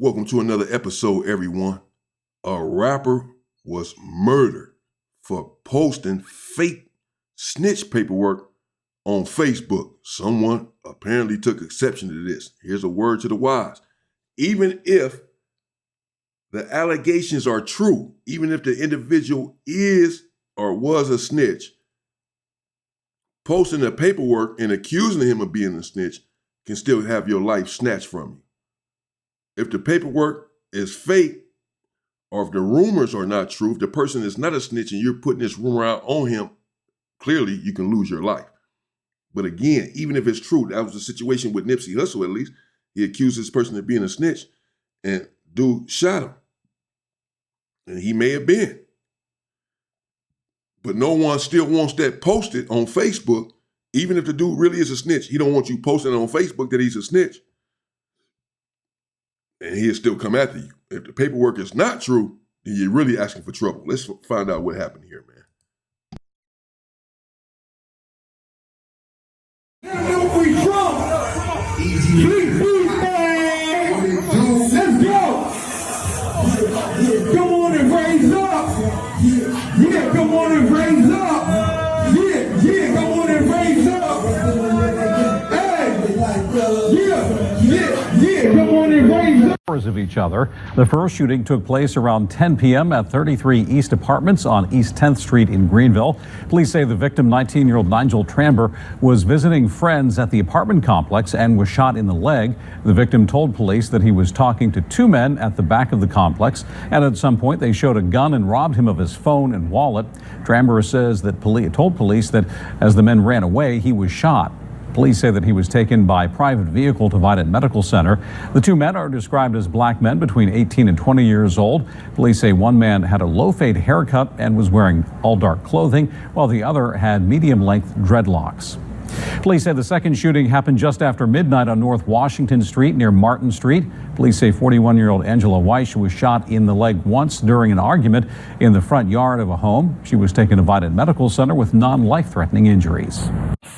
Welcome to another episode, everyone. A rapper was murdered for posting fake snitch paperwork on Facebook. Someone apparently took exception to this. Here's a word to the wise. Even if the allegations are true, even if the individual is or was a snitch, posting the paperwork and accusing him of being a snitch can still have your life snatched from you. If the paperwork is fake, or if the rumors are not true, if the person is not a snitch and you're putting this rumor out on him, clearly you can lose your life. But again, even if it's true, that was the situation with Nipsey Hussle at least. He accused this person of being a snitch and dude shot him. And he may have been. But no one still wants that posted on Facebook, even if the dude really is a snitch. He don't want you posting on Facebook that he's a snitch. And he'll still come after you. If the paperwork is not true, then you're really asking for trouble. Let's find out what happened here, man. Let's go. Come on and raise up. Yeah, come on and raise up. Yeah, come on and raise up. Hey, come on and raise up. Of each other. The first shooting took place around 10 p.m. at 33 East Apartments on East 10th Street in Greenville. Police say the victim, 19-year-old Nigel Tramber, was visiting friends at the apartment complex and was shot in the leg. The victim told police that he was talking to two men at the back of the complex, and at some point they showed a gun and robbed him of his phone and wallet. Tramber says that told police that as the men ran away, he was shot. Police say that he was taken by private vehicle to Vidant Medical Center. The two men are described as black men between 18 and 20 years old. Police say one man had a low-fade haircut and was wearing all dark clothing, while the other had medium-length dreadlocks. Police say the second shooting happened just after midnight on North Washington Street near Martin Street. Police say 41-year-old Angela Weish was shot in the leg once during an argument in the front yard of a home. She was taken to Vidant Medical Center with non-life-threatening injuries.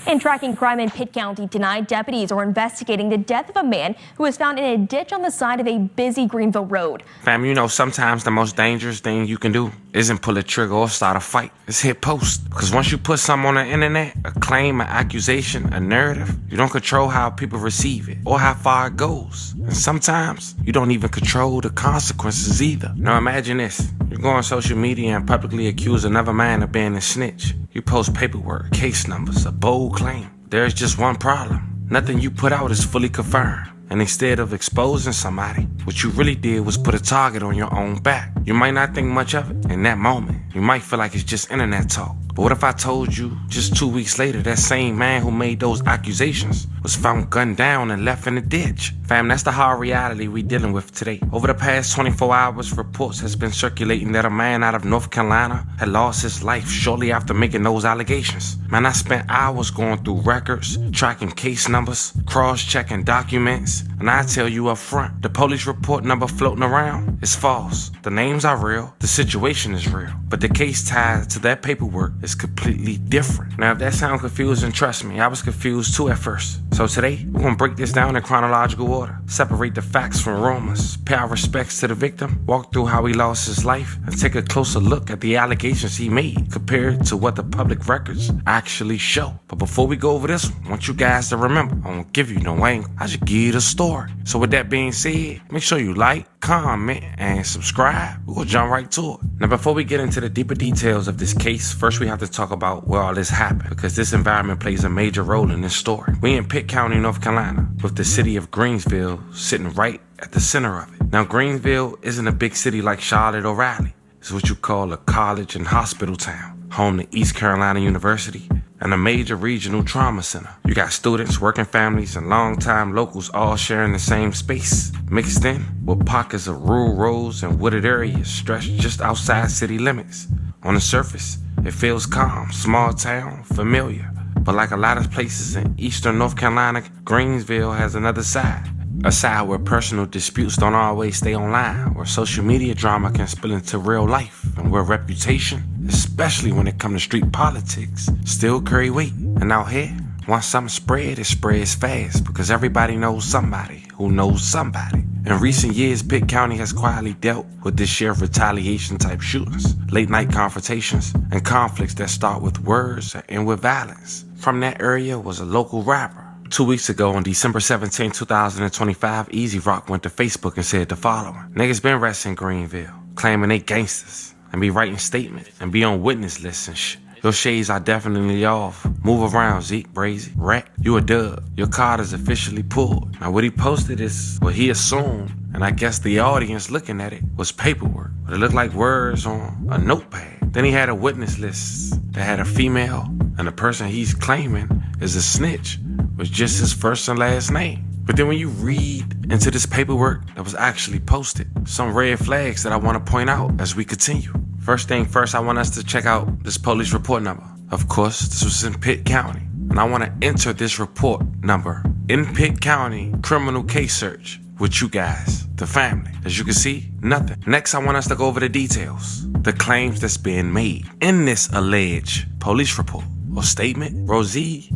In tracking crime in Pitt County tonight, deputies are investigating the death of a man who was found in a ditch on the side of a busy Greenville road. Fam, you know, sometimes the most dangerous thing you can do isn't pull a trigger or start a fight. It's hit post. Because once you put something on the internet, a claim, an accusation, a narrative, you don't control how people receive it or how far it goes. And sometimes you don't even control the consequences either. Now imagine this. You go on social media and publicly accuse another man of being a snitch. You post paperwork, case numbers, a bold claim. There's just one problem. Nothing you put out is fully confirmed. And instead of exposing somebody, what you really did was put a target on your own back. You might not think much of it in that moment. You might feel like it's just internet talk. But what if I told you just 2 weeks later that same man who made those accusations was found gunned down and left in a ditch? Fam, that's the hard reality we dealing with today. Over the past 24 hours, reports has been circulating that a man out of North Carolina had lost his life shortly after making those allegations. Man, I spent hours going through records, tracking case numbers, cross-checking documents, and I tell you up front, the police report number floating around is false. The names are real, the situation is real, but the case tied to that paperwork is completely different. Now, if that sounds confusing, trust me, I was confused too at first. So today, we're gonna break this down in chronological order, separate the facts from rumors, pay our respects to the victim, walk through how he lost his life, and take a closer look at the allegations he made compared to what the public records actually show. But before we go over this one, I want you guys to remember, I won't give you no angle, I just give you the story. So with that being said, make sure you like, comment, and subscribe. We'll jump right to it. Now, before we get into the deeper details of this case, first we have to talk about where all this happened, because this environment plays a major role in this story. We in Pitt County, North Carolina, with the city of Greenville sitting right at the center of it. Now, Greenville isn't a big city like Charlotte or Raleigh. It's what you call a college and hospital town, home to East Carolina University, and a major regional trauma center. You got students, working families, and longtime locals all sharing the same space, mixed in with pockets of rural roads and wooded areas stretched just outside city limits. On the surface, it feels calm, small town, familiar. But like a lot of places in eastern North Carolina, Greensville has another side. A side where personal disputes don't always stay online, where social media drama can spill into real life, and where reputation, especially when it comes to street politics, still carry weight. And out here, once something spread, it spreads fast, because everybody knows somebody who knows somebody. In recent years, Pitt County has quietly dealt with this share of retaliation-type shootings, late-night confrontations, and conflicts that start with words and end with violence. From that area was a local rapper. 2 weeks ago, on December 17, 2025, Easy Rock went to Facebook and said the following. Niggas been arrested in Greenville, claiming they gangsters, and be writing statements, and be on witness lists and shit. Your shades are definitely off. Move around, Zeke, Rozie. Rat, you a dub. Your card is officially pulled. Now what he posted is what he assumed, and I guess the audience looking at it, was paperwork. But it looked like words on a notepad. Then he had a witness list that had a female, and the person he's claiming is a snitch, was just his first and last name. But then when you read into this paperwork that was actually posted, some red flags that I want to point out as we continue. First thing first, I want us to check out this police report number. Of course, this was in Pitt County. And I want to enter this report number in Pitt County criminal case search with you guys, the family. As you can see, nothing. Next, I want us to go over the details, the claims that's being made in this alleged police report or statement. Rozie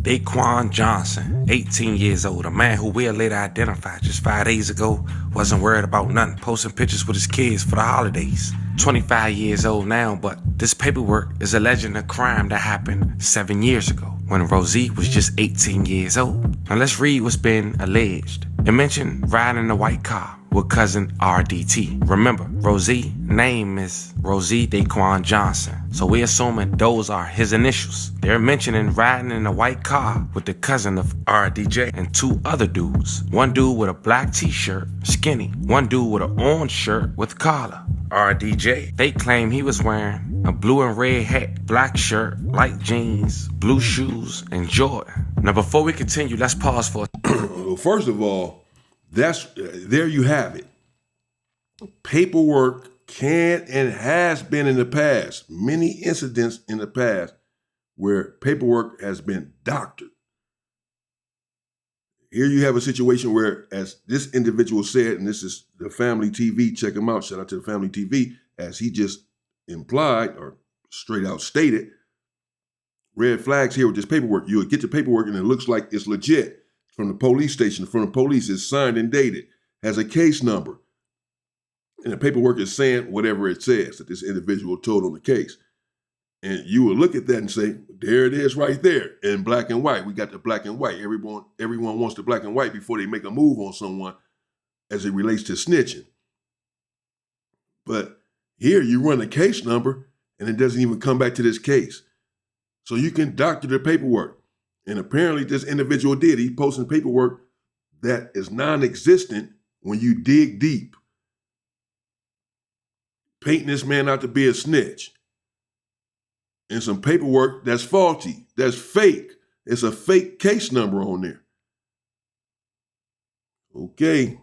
Johnson, 18 years old, a man who we'll later identify just 5 days ago, wasn't worried about nothing, posting pictures with his kids for the holidays. 25 years old now, but this paperwork is alleging a crime that happened 7 years ago when Rozie was just 18 years old. Now let's read what's been alleged. It mentioned riding in a white car with cousin RDT. Remember, Rozie's name is Rozie Johnson, so we assuming those are his initials. They're mentioning riding in a white car with the cousin of RDJ and two other dudes. One dude with a black t-shirt, skinny. One dude with an orange shirt with collar, RDJ. They claim he was wearing a blue and red hat, black shirt, light jeans, blue shoes, and Jordan. Now before we continue, let's pause for Well, first of all, there you have it. Paperwork can and has been in the past, many incidents in the past where paperwork has been doctored. Here you have a situation where, as this individual said, and this is the Family TV, check him out, shout out to the Family TV, as he just implied or straight out stated, red flags here with this paperwork. You'll get the paperwork and it looks like it's legit. From the police station, from the police, it's signed and dated, has a case number. And the paperwork is saying whatever it says that this individual told on the case. And you will look at that and say, there it is right there in black and white. We got the black and white. Everyone wants the black and white before they make a move on someone as it relates to snitching. But here you run a case number and it doesn't even come back to this case. So you can doctor the paperwork. And apparently this individual did. He posted paperwork that is non-existent when you dig deep. Painting this man out to be a snitch. And some paperwork that's faulty, that's fake. It's a fake case number on there. Okay.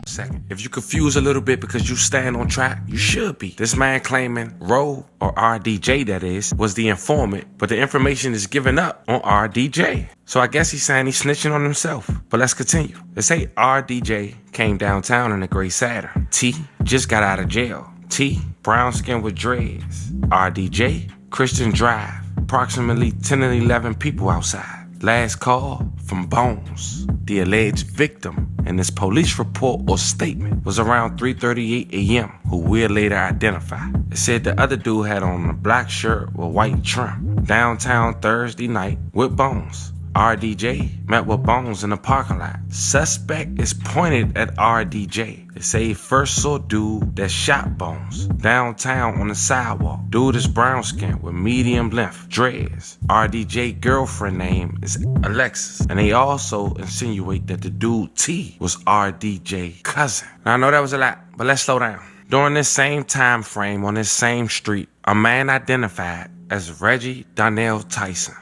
Second. If you confuse a little bit because you stand on track, you should be. This man claiming Ro, or RDJ that is, was the informant, but the information is given up on RDJ. So I guess he's saying he's snitching on himself. But let's continue. They say RDJ came downtown in a gray Saturn. T just got out of jail. T, brown skin with dreads. RDJ, Christian Drive. Approximately 10 and 11 people outside. Last call from Bones, the alleged victim in this police report or statement, was around 3:38 a.m., who we'll later identify. It said the other dude had on a black shirt with white trim. Downtown Thursday night with Bones. RDJ met with Bones in the parking lot. Suspect is pointed at RDJ. They say he first saw dude that shot Bones downtown on the sidewalk. Dude is brown skin with medium length dreads. RDJ girlfriend name is Alexis. And they also insinuate that the dude T was RDJ cousin. Now I know that was a lot, but let's slow down. During this same time frame on this same street, a man identified as Reggie Donnell Tyson.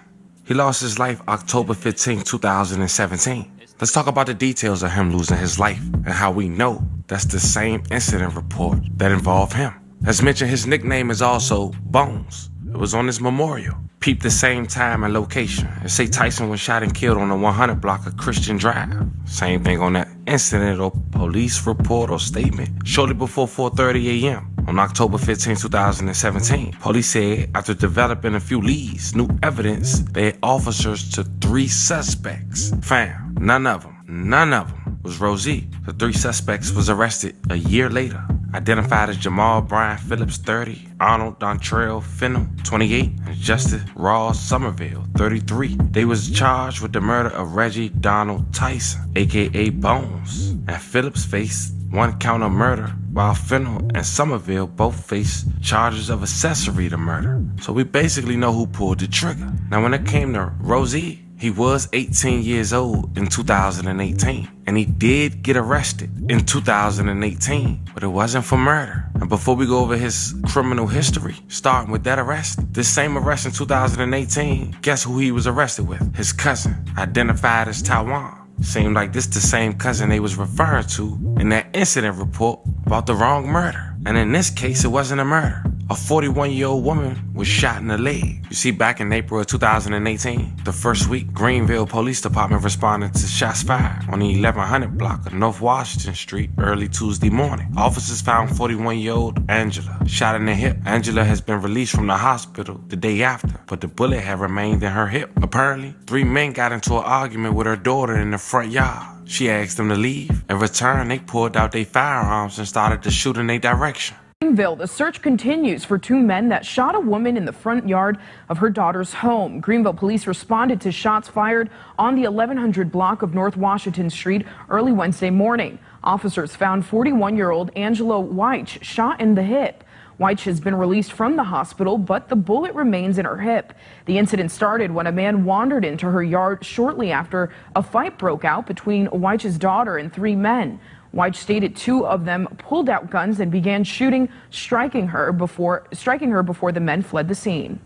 He lost his life October 15, 2017. Let's talk about the details of him losing his life and how we know that's the same incident report that involved him. As mentioned, his nickname is also Bones. It was on his memorial. Peep the same time and location. It say Tyson was shot and killed on the 100 block of Christian Drive. Same thing on that incident or police report or statement shortly before 4:30 a.m. on October 15, 2017. Police said after developing a few leads, new evidence, they had officers to 3 suspects found. None of them was Rozie. The 3 suspects was arrested a year later, identified as Jamal Brian Phillips, 30, Arnold Dontrell Fennell, 28, and Justice Ross Somerville, 33. They was charged with the murder of Reggie Donald Tyson, aka Bones, and Phillips faced 1 count of murder, while Fennell and Somerville both faced charges of accessory to murder. So we basically know who pulled the trigger. Now when it came to Rozie, he was 18 years old in 2018, and he did get arrested in 2018, but it wasn't for murder. And before we go over his criminal history, starting with that arrest, this same arrest in 2018, guess who he was arrested with? His cousin, identified as Taiwan. Seemed like this the same cousin they was referring to in that incident report about the wrong murder. And in this case, it wasn't a murder. A 41-year-old woman was shot in the leg. You see, back in April of 2018, the first week, Greenville Police Department responded to shots fired on the 1100 block of North Washington Street early Tuesday morning. Officers found 41-year-old Angela shot in the hip. Angela has been released from the hospital the day after, but the bullet had remained in her hip. Apparently, 3 men got into an argument with her daughter in the front yard. She asked them to leave. In return, they pulled out their firearms and started to shoot in their direction. Greenville, the search continues for 2 men that shot a woman in the front yard of her daughter's home. Greenville police responded to shots fired on the 1100 block of North Washington Street early Wednesday morning. Officers found 41-year-old Angela Weich shot in the hip. Weich has been released from the hospital, but the bullet remains in her hip. The incident started when a man wandered into her yard shortly after a fight broke out between Weich's daughter and 3 men. Weich stated 2 of them pulled out guns and began shooting, striking her before the men fled the scene.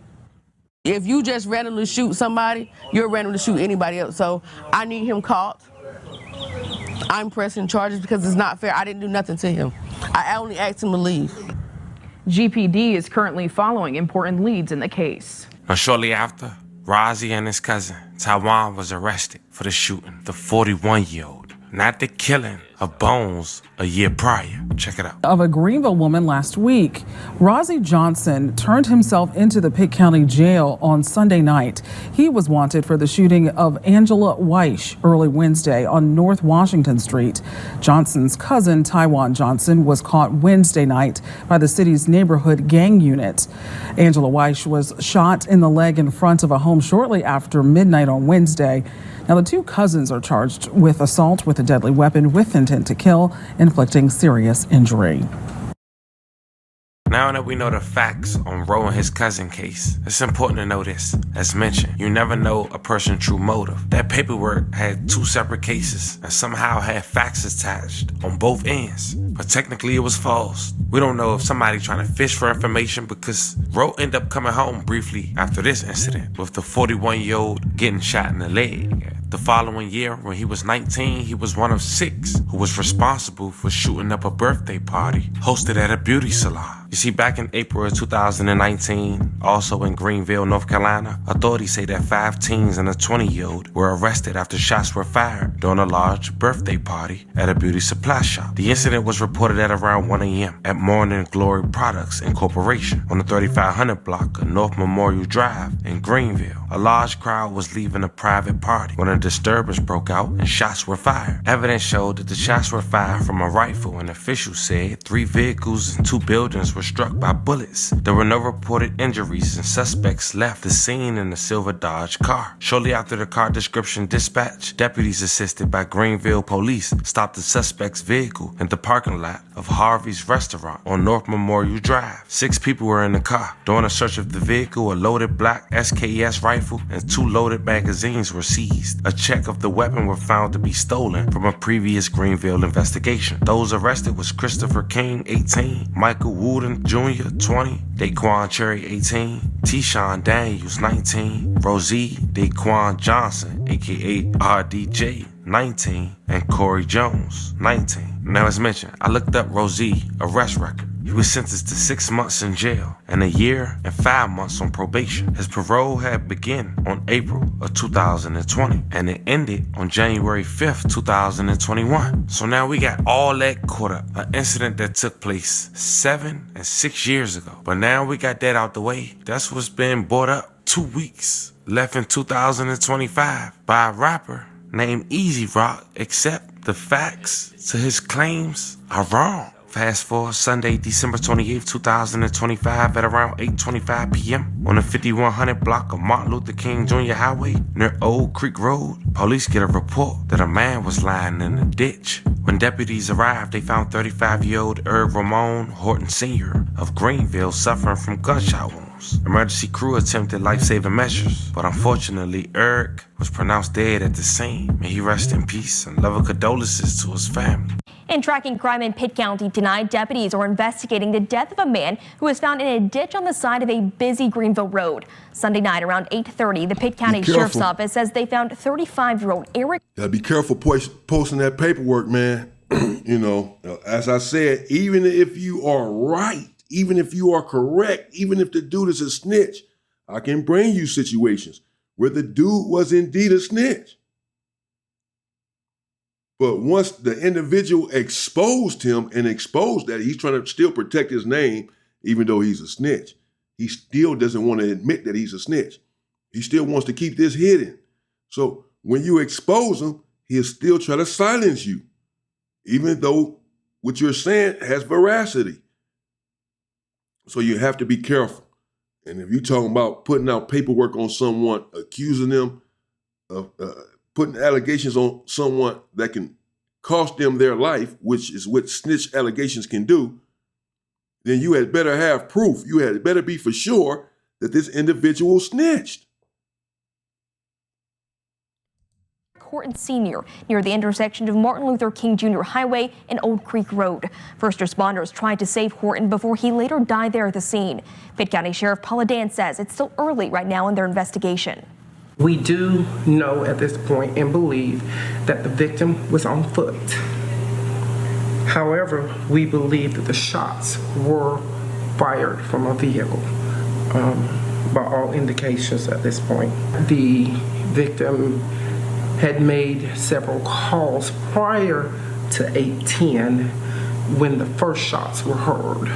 If you just randomly shoot somebody, you're randomly shoot anybody else. So I need him caught. I'm pressing charges because it's not fair. I didn't do nothing to him. I only asked him to leave. GPD is currently following important leads in the case. Now, shortly after, Rozie and his cousin, Taiwan, was arrested for the shooting. The 41-year-old, not the killing of Bones a year prior. Check it out. Of a Greenville woman last week. Rozie Johnson turned himself into the Pitt County Jail on Sunday night. He was wanted for the shooting of Angela Weich early Wednesday on North Washington Street. Johnson's cousin, Taiwan Johnson, was caught Wednesday night by the city's neighborhood gang unit. Angela Weich was shot in the leg in front of a home shortly after midnight on Wednesday. Now, the 2 cousins are charged with assault with a deadly weapon with intent to kill, inflicting serious injury. Now that we know the facts on Roe and his cousin case, it's important to know this. As mentioned, you never know a person's true motive. That paperwork had 2 separate cases and somehow had facts attached on both ends, but technically it was false. We don't know if somebody trying to fish for information, because Roe ended up coming home briefly after this incident with the 41-year-old getting shot in the leg. The following year, when he was 19, he was one of 6 who was responsible for shooting up a birthday party hosted at a beauty salon. You see, back in April of 2019, also in Greenville, North Carolina, authorities say that 5 teens and a 20-year-old were arrested after shots were fired during a large birthday party at a beauty supply shop. The incident was reported at around 1 a.m. at Morning Glory Products Incorporation on the 3500 block of North Memorial Drive in Greenville. A large crowd was leaving a private party when a disturbance broke out and shots were fired. Evidence showed that the shots were fired from a rifle, and officials said 3 vehicles and 2 buildings were struck by bullets. There were no reported injuries, and suspects left the scene in a silver Dodge car. Shortly after the car description dispatch, deputies assisted by Greenville police stopped the suspect's vehicle in the parking lot of Harvey's restaurant on North Memorial Drive. 6 people were in the car. During a search of the vehicle, a loaded black SKS rifle and 2 loaded magazines were seized. A check of the weapon were found to be stolen from a previous Greenville investigation. Those arrested was Christopher King, 18, Michael Wooden Jr., 20, Daquan Cherry, 18, Tishawn Daniels, 19, Rozie Johnson, aka RDJ, 19, and Corey Jones, 19. Now, as mentioned, I looked up Rozie arrest record. He was sentenced to 6 months in jail and a year and 5 months on probation. His parole had begun on April of 2020 and it ended on January 5th, 2021. So now we got all that caught up. An incident that took place 7 and 6 years ago. But now we got that out the way. That's what's been brought up. 2 weeks left in 2025 by a rapper named Easy Rock, except the facts to his claims are wrong. Fast forward Sunday, December 28th, 2025 at around 8:25 p.m. on the 5100 block of Martin Luther King Jr. Highway near Old Creek Road. Police get a report that a man was lying in a ditch. When deputies arrived, they found 35-year-old Eric Horton Sr. of Greenville suffering from gunshot wounds. Emergency crew attempted life-saving measures, but unfortunately, Eric was pronounced dead at the scene. May he rest in peace and love and condolences to his family. And tracking crime in Pitt County tonight, deputies are investigating the death of a man who was found in a ditch on the side of a busy Greenville road. Sunday night around 8:30, the Pitt County Sheriff's Office says they found 35-year-old Eric. Gotta be careful posting that paperwork, man. You know, as I said, even if you are right, even if you are correct, even if the dude is a snitch, I can bring you situations where the dude was indeed a snitch. But once the individual exposed him and exposed that, he's trying to still protect his name, even though he's a snitch. He still doesn't want to admit that he's a snitch. He still wants to keep this hidden. So when you expose him, he'll still try to silence you, even though what you're saying has veracity. So you have to be careful. And if you're talking about putting out paperwork on someone, accusing them of putting allegations on someone that can cost them their life, which is what snitch allegations can do, then you had better have proof. You had better be for sure that this individual snitched. Horton Sr. near the intersection of Martin Luther King Jr. Highway and Old Creek Road. First responders tried to save Horton before he later died there at the scene. Pitt County Sheriff Paula Dan says it's still early right now in their investigation. We do know at this point and believe that the victim was on foot. However, we believe that the shots were fired from a vehicle, by all indications at this point. The victim had made several calls prior to 8:10 when the first shots were heard.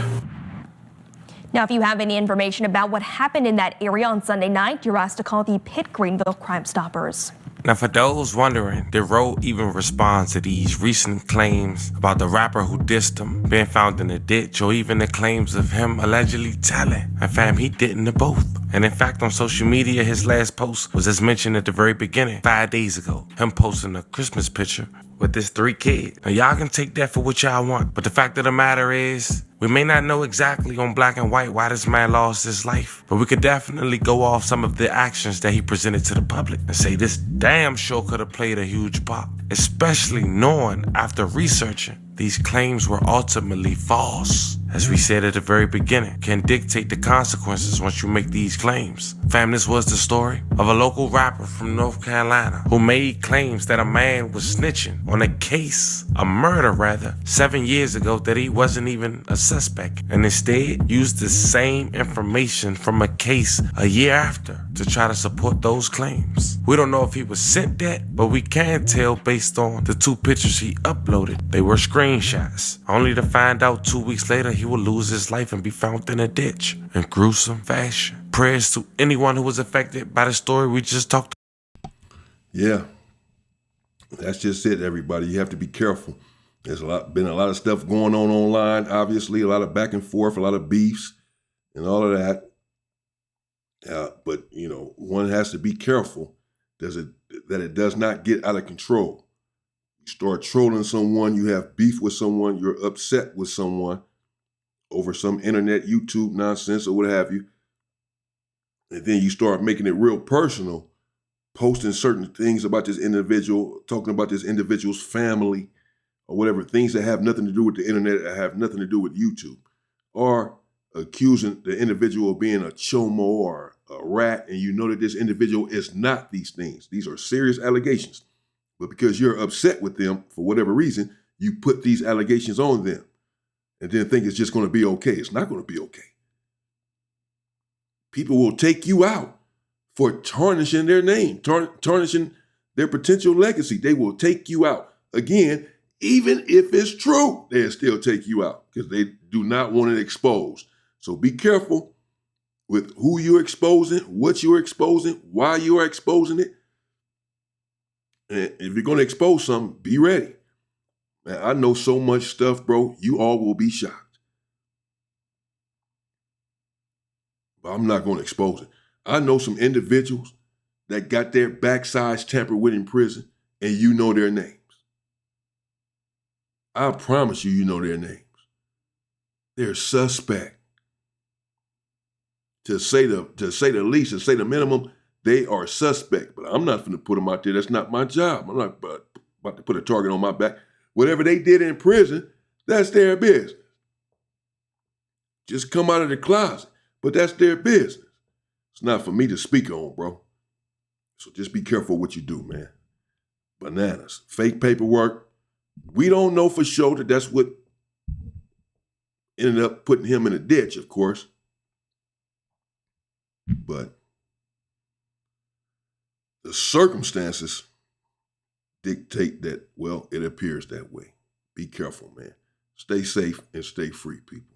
Now, if you have any information about what happened in that area on Sunday night, you're asked to call the Pitt Greenville Crime Stoppers. Now, for those wondering, did Roe even respond to these recent claims about the rapper who dissed him being found in a ditch, or even the claims of him allegedly telling? And fam, he didn't to both. And in fact, on social media, his last post was as mentioned at the very beginning, 5 days ago, him posting a Christmas picture with his 3 kids. Now, y'all can take that for what y'all want, but the fact of the matter is, we may not know exactly on black and white why this man lost his life, but we could definitely go off some of the actions that he presented to the public and say this damn sure could have played a huge part, especially knowing after researching these claims were ultimately false. As we said at the very beginning, can dictate the consequences once you make these claims. Fam, this was the story of a local rapper from North Carolina who made claims that a man was snitching on a case, a murder rather, 7 years ago that he wasn't even a suspect, and instead used the same information from a case a year after to try to support those claims. We don't know if he was sent that, but we can tell based on the 2 pictures he uploaded. They were screenshots, only to find out 2 weeks later he would lose his life and be found in a ditch in gruesome fashion. Prayers to anyone who was affected by the story we just talked about. Yeah, that's just it, everybody. You have to be careful. There's been a lot of stuff going on online, obviously, a lot of back and forth, a lot of beefs and all of that. But, you know, one has to be careful that it does not get out of control. You start trolling someone, you have beef with someone, you're upset with someone over some internet, YouTube nonsense or what have you. And then you start making it real personal, posting certain things about this individual, talking about this individual's family or whatever, things that have nothing to do with the internet, that have nothing to do with YouTube, or accusing the individual of being a chomo or a rat, and you know that this individual is not these things. These are serious allegations. But because you're upset with them for whatever reason, you put these allegations on them and then think it's just going to be okay. It's not going to be okay. People will take you out for tarnishing their name, tarnishing their potential legacy. They will take you out. Again, even if it's true, they'll still take you out because they do not want it exposed. So be careful with who you're exposing, what you're exposing, why you are exposing it. And if you're going to expose something, be ready. Man, I know so much stuff, bro. You all will be shocked. But I'm not going to expose it. I know some individuals that got their backsides tampered with in prison, and you know their names. I promise you, you know their names. They're suspect. To say the least, to say the minimum, they are suspect. But I'm not going to put them out there. That's not my job. I'm not about to put a target on my back. Whatever they did in prison, that's their business. Just come out of the closet. But that's their business. It's not for me to speak on, bro. So just be careful what you do, man. Bananas. Fake paperwork. We don't know for sure that that's what ended up putting him in a ditch, of course. But the circumstances dictate that, well, it appears that way. Be careful, man. Stay safe and stay free, people.